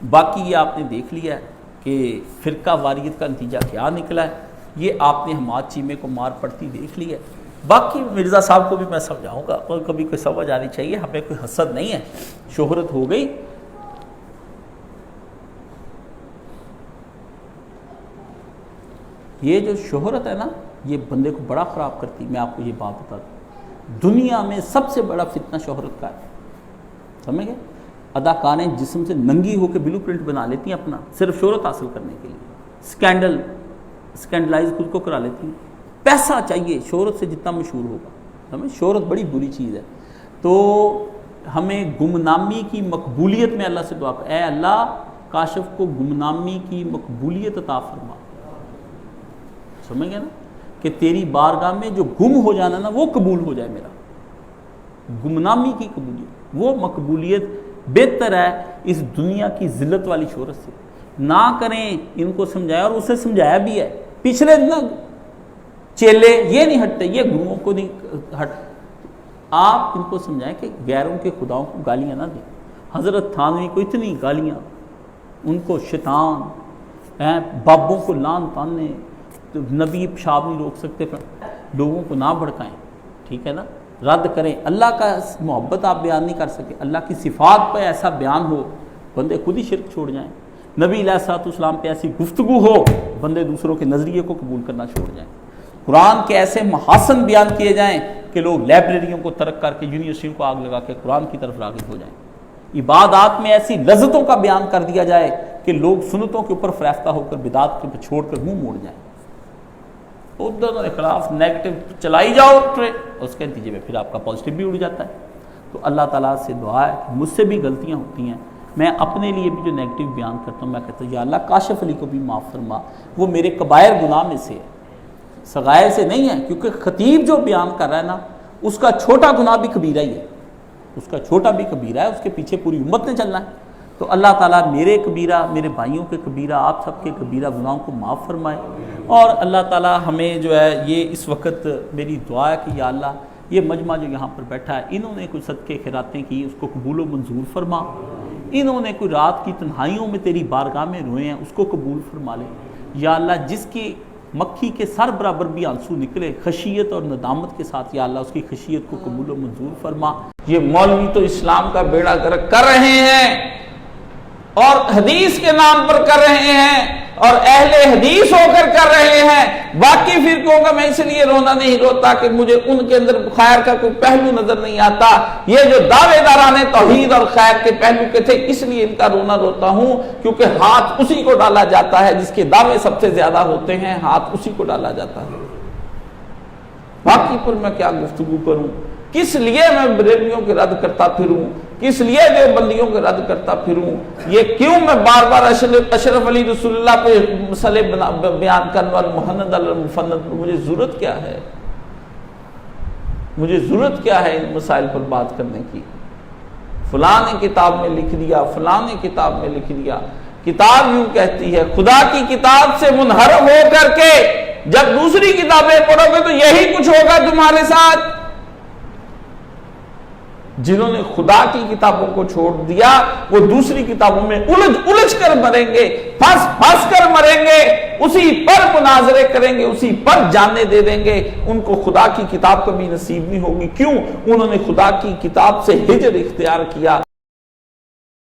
باقی یہ آپ نے دیکھ لیا ہے کہ فرقہ واریت کا نتیجہ کیا نکلا ہے، یہ آپ نے حماد چیمے کو مار پڑتی دیکھ لی ہے۔ باقی مرزا صاحب کو بھی میں سمجھاؤں گا، اور کبھی کوئی سمجھ آنی چاہیے، ہمیں کوئی حسد نہیں ہے، شہرت ہو گئی۔ یہ جو شہرت ہے نا، یہ بندے کو بڑا خراب کرتی۔ میں آپ کو یہ بات بتا دوں، دنیا میں سب سے بڑا فتنہ شہرت کا ہے، سمجھ گئے؟ اداکاریں جسم سے ننگی ہو کے بلو پرنٹ بنا لیتی ہیں اپنا، صرف شہرت حاصل کرنے کے لیے، اسکینڈلائز خود کو کرا لیتی ہیں۔ پیسہ چاہیے شہرت سے، جتنا مشہور ہوگا، سمجھ؟ شہرت بڑی بری چیز ہے۔ تو ہمیں گمنامی کی مقبولیت میں اللہ سے دعا کر، اے اللہ کاشف کو گمنامی کی مقبولیت عطا فرما، سمجھ گئے نا؟ کہ تیری بارگاہ میں جو گم ہو جانا نا وہ قبول ہو جائے، میرا گمنامی کی قبولیت، وہ مقبولیت بہتر ہے اس دنیا کی ذلت والی شہرت سے۔ نہ کریں، ان کو سمجھایا، اور اسے سمجھایا بھی ہے۔ پچھلے نہ چیلے یہ نہیں ہٹتے، یہ گروہوں کو نہیں ہٹ، آپ ان کو سمجھائیں کہ غیروں کے خداؤں کو گالیاں نہ دیں۔ حضرت تھانوی کو اتنی گالیاں، ان کو شیطان، بابوں کو لان تاننے، نبی پیشاب نہیں روک سکتے، لوگوں کو نہ بھڑکائیں، ٹھیک ہے نا؟ رد کریں۔ اللہ کا محبت آپ بیان نہیں کر سکے، اللہ کی صفات پہ ایسا بیان ہو، بندے خود ہی شرک چھوڑ جائیں۔ نبی علیہ الصلوۃ والسلام پہ ایسی گفتگو ہو، بندے دوسروں کے نظریے کو قبول کرنا چھوڑ جائیں۔ قرآن کے ایسے محاسن بیان کیے جائیں کہ لوگ لائبریریوں کو ترک کر کے، یونیورسٹیوں کو آگ لگا کے قرآن کی طرف راغب ہو جائیں۔ عبادات میں ایسی لذتوں کا بیان کر دیا جائے کہ لوگ سنتوں کے اوپر فریفتہ ہو کر بدعات کے چھوڑ کر منہ موڑ جائیں۔ ادھر خلاف نیگیٹو چلائی جاؤ ٹرین، اس کے نتیجے میں پھر آپ کا پازیٹیو بھی اڑ جاتا ہے۔ تو اللہ تعالیٰ سے دعا ہے کہ مجھ سے بھی غلطیاں ہوتی ہیں، میں اپنے لیے بھی جو نیگیٹو بیان کرتا ہوں، میں کہتا ہوں یا اللہ کاشف علی کو بھی معاف فرما، وہ میرے کبائر گناہ میں سے ہے، صغائر سے نہیں ہے، کیونکہ خطیب جو بیان کر رہا ہے نا، اس کا چھوٹا گناہ بھی کبیرہ ہی ہے، اس کا چھوٹا بھی کبیرہ ہے، اس کے پیچھے پوری امت نے چلنا ہے۔ تو اللہ تعالیٰ میرے کبیرہ، میرے بھائیوں کے کبیرہ، آپ سب کے کبیرہ گناہوں کو معاف فرمائے، اور اللہ تعالیٰ ہمیں جو ہے یہ اس وقت میری دعا ہے کہ یا اللہ یہ مجمع جو یہاں پر بیٹھا ہے، انہوں نے کوئی صدقے خیراتیں کی، اس کو قبول و منظور فرما، انہوں نے کوئی رات کی تنہائیوں میں تیری بارگاہ میں روئے ہیں، اس کو قبول فرما لے یا اللہ۔ جس کی مکھی کے سر برابر بھی آنسو نکلے خشیت اور ندامت کے ساتھ، یا اللہ اس کی خشیت کو قبول و منظور فرما۔ یہ مولوی تو اسلام کا بیڑا غرق کر رہے ہیں، اور حدیث کے نام پر کر رہے ہیں، اور اہل حدیث ہو کر رہے ہیں۔ باقی فرقوں کا میں اس لیے رونا نہیں روتا کہ مجھے ان کے اندر خیر کا کوئی پہلو نظر نہیں آتا، یہ جو دعوے داران توحید اور خیر کے پہلو کے تھے، اس لیے ان کا رونا روتا ہوں، کیونکہ ہاتھ اسی کو ڈالا جاتا ہے جس کے دعوے سب سے زیادہ ہوتے ہیں، ہاتھ اسی کو ڈالا جاتا ہے۔ باقی پر میں کیا گفتگو کروں، کس لیے میں بریلویوں کے رد کرتا پھروں، کس لیے دیوبندیوں کے رد کرتا پھروں، یہ کیوں میں بار بار اشرف علی رسول اللہ پہ مسئلے بیان کرنے والا محمد المفند، مجھے ضرورت کیا ہے، مجھے ضرورت کیا ہے ان مسائل پر بات کرنے کی؟ فلاں نے کتاب میں لکھ دیا، فلاں نے کتاب میں لکھ دیا۔ کتاب یوں کہتی ہے، خدا کی کتاب سے منحرف ہو کر کے جب دوسری کتابیں پڑھو گے تو یہی کچھ ہوگا تمہارے ساتھ۔ جنہوں نے خدا کی کتابوں کو چھوڑ دیا وہ دوسری کتابوں میں الجھ کر مریں گے، پھنس کر مریں گے، اسی پر مناظرے کریں گے، اسی پر جانے دے دیں گے، ان کو خدا کی کتاب کبھی نصیب نہیں ہوگی۔ کیوں؟ انہوں نے خدا کی کتاب سے ہجر اختیار کیا۔